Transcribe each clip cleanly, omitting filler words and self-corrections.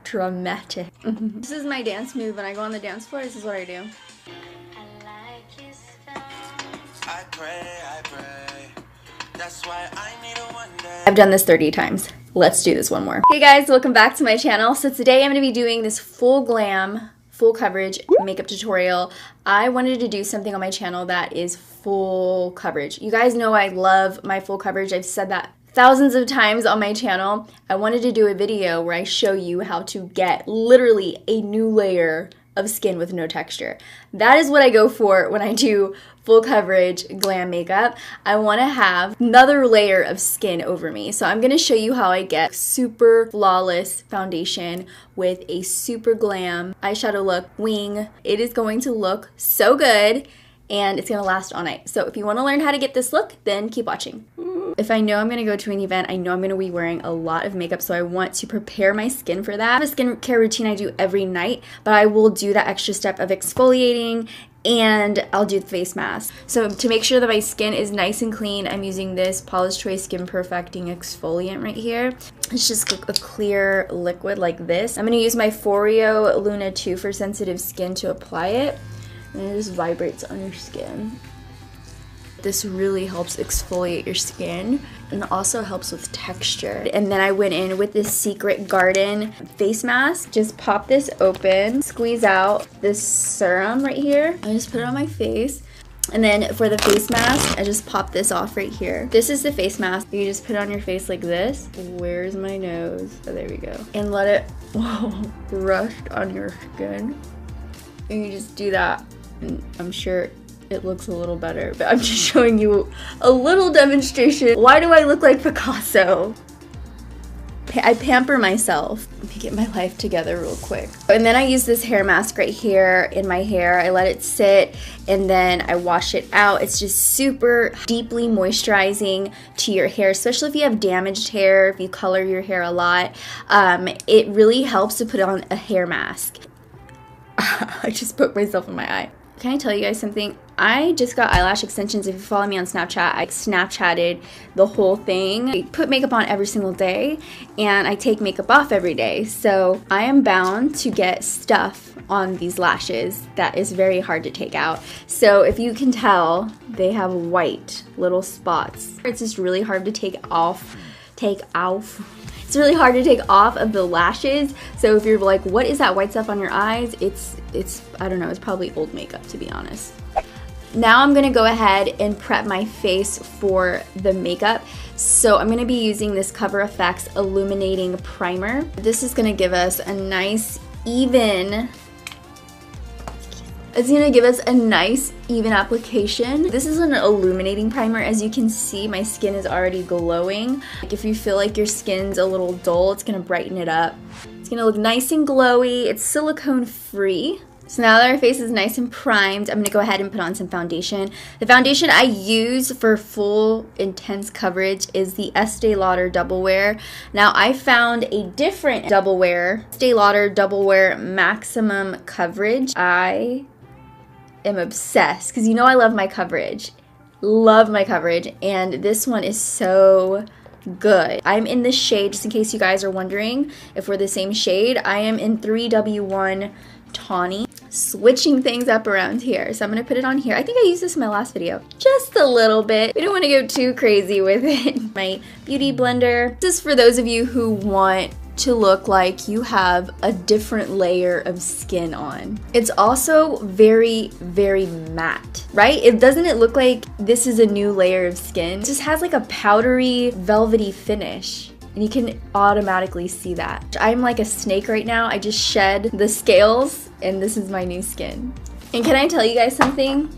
dramatic. This is my dance move. When I go on the dance floor, this is what I do. I pray. That's why I need a one day. I've done this 30 times. Let's do this one more. Hey guys, welcome back to my channel. So today I'm going to be doing this full glam, full coverage makeup tutorial. I wanted to do something on my channel that is full coverage. You guys know I love my full coverage. I've said that thousands of times on my channel. I wanted to do a video where I show you how to get literally a new layer of skin with no texture. That is what I go for when I do full coverage glam makeup. I want to have another layer of skin over me. So I'm going to show you how I get super flawless foundation with a super glam eyeshadow look wing. It is going to look so good and it's going to last all night. So if you want to learn how to get this look, then keep watching. If I know I'm going to go to an event, I know I'm going to be wearing a lot of makeup, so I want to prepare my skin for that. I have a skincare routine I do every night, but I will do that extra step of exfoliating and I'll do the face mask. So to make sure that my skin is nice and clean, I'm using this Paula's Choice Skin Perfecting Exfoliant right here. It's just a clear liquid like this. I'm going to use my Foreo Luna 2 for sensitive skin to apply it. And it just vibrates on your skin. This really helps exfoliate your skin and also helps with texture. And then I went in with this Secret Garden face mask. Just pop this open, squeeze out this serum right here. I just put it on my face. And then for the face mask, I just pop this off right here. This is the face mask. You just put it on your face like this. Where's my nose? Oh, there we go. And let it rust on your skin. And you just do that. And I'm sure it looks a little better, but I'm just showing you a little demonstration. Why do I look like Picasso? I pamper myself. Let me get my life together real quick. And then I use this hair mask right here in my hair. I let it sit and then I wash it out. It's just super deeply moisturizing to your hair, especially if you have damaged hair, if you color your hair a lot. It really helps to put on a hair mask. I just poked myself in my eye. Can I tell you guys something? I just got eyelash extensions. If you follow me on Snapchat, I Snapchatted the whole thing. I put makeup on every single day and I take makeup off every day. So I am bound to get stuff on these lashes that is very hard to take out. So if you can tell, they have white little spots. It's just really hard to take off. It's really hard to take off of the lashes. So if you're like, what is that white stuff on your eyes? It's I don't know, it's probably old makeup, to be honest. Now I'm gonna go ahead and prep my face for the makeup. So I'm gonna be using this Cover FX Illuminating Primer. This is gonna give us a nice, even application. This is an illuminating primer. As you can see, my skin is already glowing. Like if you feel like your skin's a little dull, it's gonna brighten it up. It's gonna look nice and glowy. It's silicone free. So now that our face is nice and primed, I'm gonna go ahead and put on some foundation. The foundation I use for full intense coverage is the Estee Lauder Double Wear. Now I found a different Double Wear, Estee Lauder Double Wear Maximum Coverage. I am obsessed because you know I love my coverage. And this one is so good. I'm in the shade, just in case you guys are wondering if we're the same shade, I am in 3W1 Tawny. Switching things up around here. So I'm going to put it on here. I think I used this in my last video. Just a little bit. We don't want to go too crazy with it. My beauty blender. This is for those of you who want to look like you have a different layer of skin on. It's also very, very matte, right? Doesn't it look like this is a new layer of skin? It just has like a powdery, velvety finish. And you can automatically see that. I'm like a snake right now. I just shed the scales and this is my new skin. And can I tell you guys something?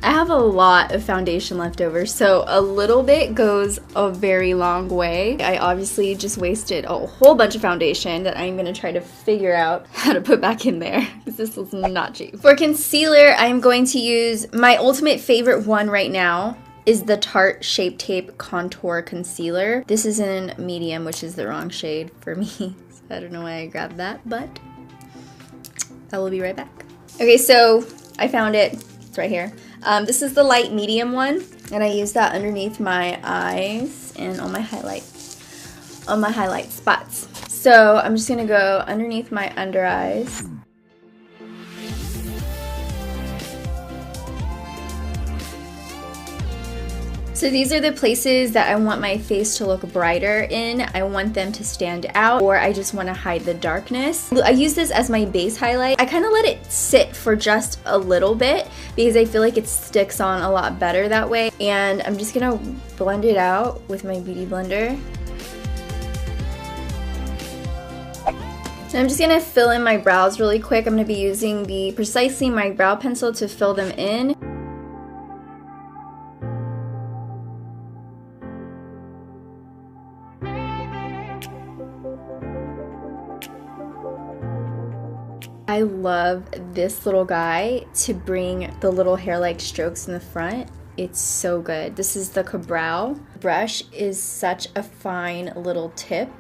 I have a lot of foundation left over, so a little bit goes a very long way. I obviously just wasted a whole bunch of foundation that I'm gonna try to figure out how to put back in there, because this was not cheap. For concealer, I'm going to use my ultimate favorite one right now, is the Tarte Shape Tape Contour Concealer. This is in medium, which is the wrong shade for me. So I don't know why I grabbed that, but I will be right back. Okay, so I found it. It's right here. This is the light medium one, and I use that underneath my eyes and on my highlight. on my highlight spots. So I'm just gonna go underneath my under eyes. So these are the places that I want my face to look brighter in. I want them to stand out, or I just want to hide the darkness. I use this as my base highlight. I kind of let it sit for just a little bit because I feel like it sticks on a lot better that way. And I'm just gonna blend it out with my Beauty Blender. So I'm just gonna fill in my brows really quick. I'm gonna be using the Precisely My Brow Pencil to fill them in. I love this little guy to bring the little hair-like strokes in the front. It's so good. This is the Ka-Brow brush. Is such a fine little tip.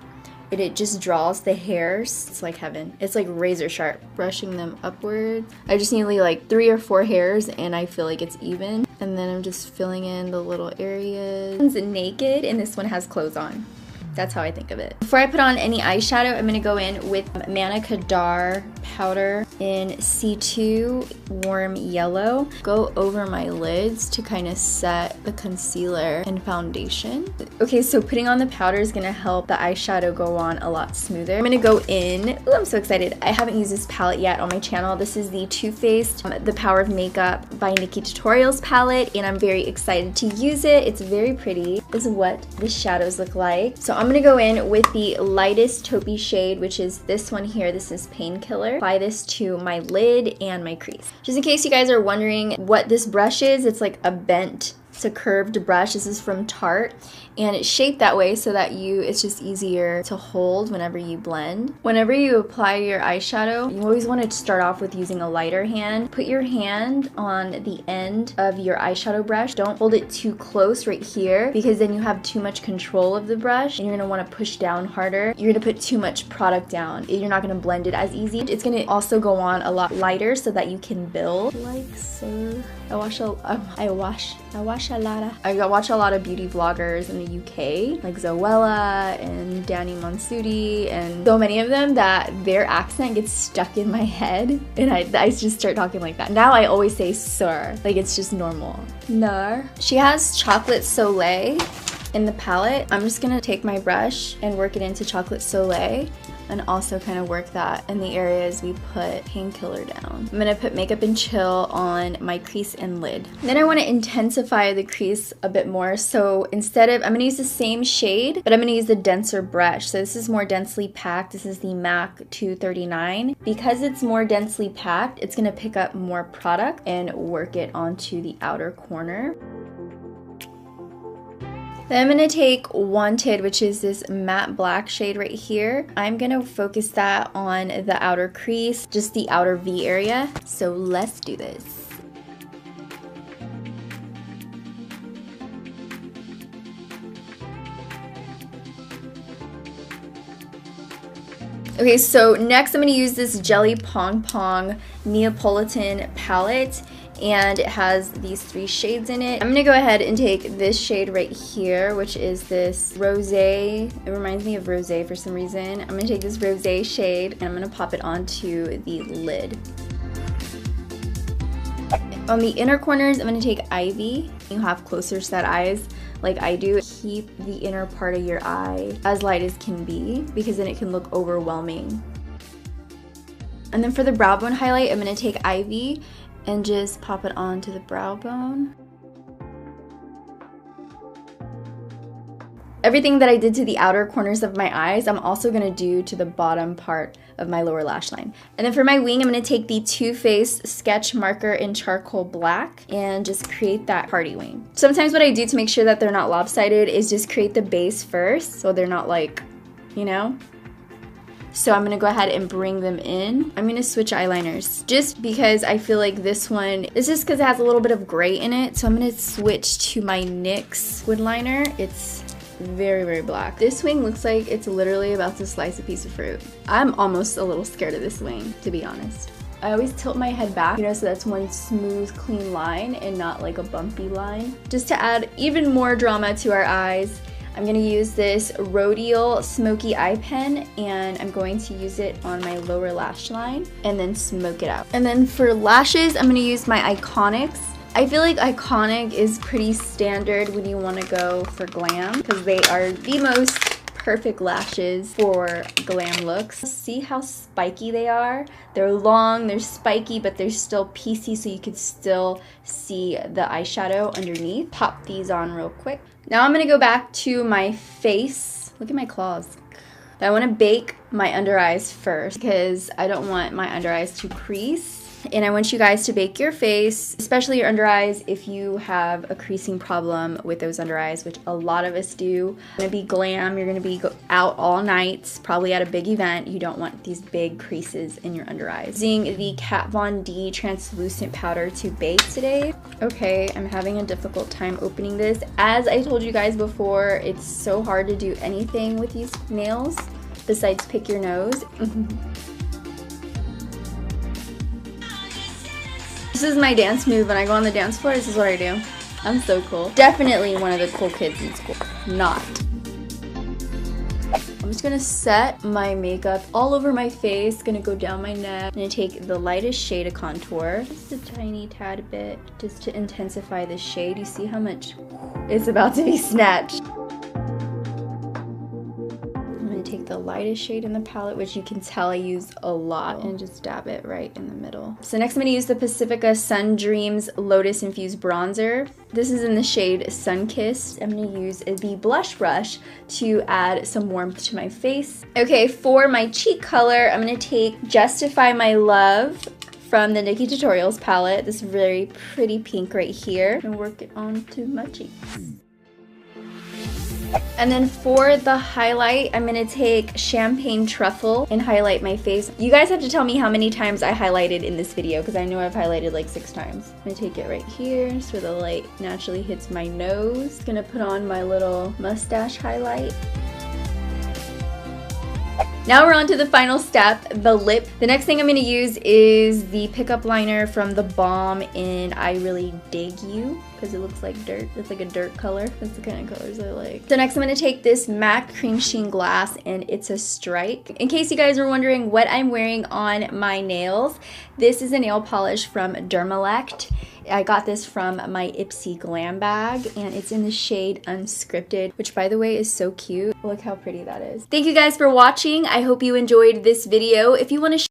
It just draws the hairs. It's like heaven. It's like razor sharp. Brushing them upwards. I just need like 3 or 4 hairs and I feel like it's even. And then I'm just filling in the little areas. This one's naked and this one has clothes on. That's how I think of it. Before I put on any eyeshadow, I'm gonna go in with Manna Kadar powder in C2 Warm Yellow. Go over my lids to kind of set the concealer and foundation. Okay, so putting on the powder is gonna help the eyeshadow go on a lot smoother. I'm gonna go in, ooh, I'm so excited. I haven't used this palette yet on my channel. This is the Too Faced The Power of Makeup by NikkieTutorials palette, and I'm very excited to use it. It's very pretty. This is what the shadows look like. So I'm gonna go in with the lightest taupey shade, which is this one here. This is Painkiller. Apply this to my lid and my crease. Just in case you guys are wondering what this brush is, it's like a bent, it's a curved brush. This is from Tarte, and it's shaped that way so that it's just easier to hold whenever you blend. Whenever you apply your eyeshadow, you always want to start off with using a lighter hand. Put your hand on the end of your eyeshadow brush. Don't hold it too close right here because then you have too much control of the brush and you're going to want to push down harder. You're going to put too much product down. You're not going to blend it as easy. It's going to also go on a lot lighter so that you can build like so. I watch a lot of beauty vloggers in the UK, like Zoella and Danny Monsuti, and so many of them that their accent gets stuck in my head, and I just start talking like that. Now I always say sir, like it's just normal. No. She has Chocolate Soleil in the palette. I'm just gonna take my brush and work it into Chocolate Soleil, and also kind of work that in the areas we put Painkiller down. I'm gonna put Makeup and Chill on my crease and lid. Then I wanna intensify the crease a bit more, so instead of, I'm gonna use the same shade, but I'm gonna use the denser brush. So this is more densely packed. This is the MAC 239. Because it's more densely packed, it's gonna pick up more product and work it onto the outer corner. Then I'm going to take Wanted, which is this matte black shade right here. I'm going to focus that on the outer crease, just the outer V area. So let's do this. Okay, so next I'm going to use this Jelly Pong Pong Neapolitan palette, and it has these 3 shades in it. I'm gonna go ahead and take this shade right here, which is this Rosé. It reminds me of Rosé for some reason. I'm gonna take this Rosé shade and I'm gonna pop it onto the lid. On the inner corners, I'm gonna take Ivy. You have closer set eyes like I do. Keep the inner part of your eye as light as can be because then it can look overwhelming. And then for the brow bone highlight, I'm gonna take Ivy and just pop it onto the brow bone. Everything that I did to the outer corners of my eyes, I'm also gonna do to the bottom part of my lower lash line. And then for my wing, I'm gonna take the Too Faced sketch marker in charcoal black and just create that party wing. Sometimes what I do to make sure that they're not lopsided is just create the base first so they're not like, you know? So I'm gonna go ahead and bring them in. I'm gonna switch eyeliners just because I feel like this one, it's just because it has a little bit of gray in it. So I'm gonna switch to my NYX wood liner. It's very, very black. This wing looks like it's literally about to slice a piece of fruit. I'm almost a little scared of this wing, to be honest. I always tilt my head back, you know, so that's one smooth, clean line and not like a bumpy line. Just to add even more drama to our eyes, I'm gonna use this Rodial Smoky Eye Pen, and I'm going to use it on my lower lash line and then smoke it out. And then for lashes, I'm gonna use my Iconics. I feel like Iconic is pretty standard when you wanna go for glam because they are the most perfect lashes for glam looks. See how spiky they are? They're long, they're spiky, but they're still piecey so you can still see the eyeshadow underneath. Pop these on real quick. Now I'm gonna go back to my face. Look at my claws. I wanna bake my under eyes first because I don't want my under eyes to crease. And I want you guys to bake your face, especially your under eyes if you have a creasing problem with those under eyes, which a lot of us do. You're gonna be glam, you're gonna be out all night, probably at a big event. You don't want these big creases in your under eyes. Using the Kat Von D translucent powder to bake today. Okay, I'm having a difficult time opening this. As I told you guys before, it's so hard to do anything with these nails besides pick your nose. This is my dance move when I go on the dance floor. This is what I do. I'm so cool. Definitely one of the cool kids in school. Not. I'm just gonna set my makeup all over my face. Gonna go down my neck. I'm gonna take the lightest shade of contour. Just a tiny tad bit, just to intensify the shade. You see how much it's about to be snatched. Take the lightest shade in the palette, which you can tell I use a lot, and just dab it right in the middle. So next I'm going to use the Pacifica Sun Dreams Lotus Infused Bronzer. This is in the shade Sunkissed. I'm going to use the blush brush to add some warmth to my face. Okay, for my cheek color, I'm going to take Justify My Love from the Nikkie Tutorials palette. This very pretty pink right here. And work it onto my cheeks. And then for the highlight, I'm going to take Champagne Truffle and highlight my face. You guys have to tell me how many times I highlighted in this video because I know I've highlighted like 6 times. I'm going to take it right here so the light naturally hits my nose. Going to put on my little mustache highlight. Now we're on to the final step, the lip. The next thing I'm going to use is the pickup liner from The Balm in I Really Dig You, because it looks like dirt. It's like a dirt color. That's the kind of colors I like. So next I'm going to take this MAC Cream Sheen Glass, and it's a stripe. In case you guys were wondering what I'm wearing on my nails, this is a nail polish from Dermalect. I got this from my Ipsy Glam bag, and it's in the shade Unscripted, which by the way is so cute. Look how pretty that is. Thank you guys for watching. I hope you enjoyed this video. If you want to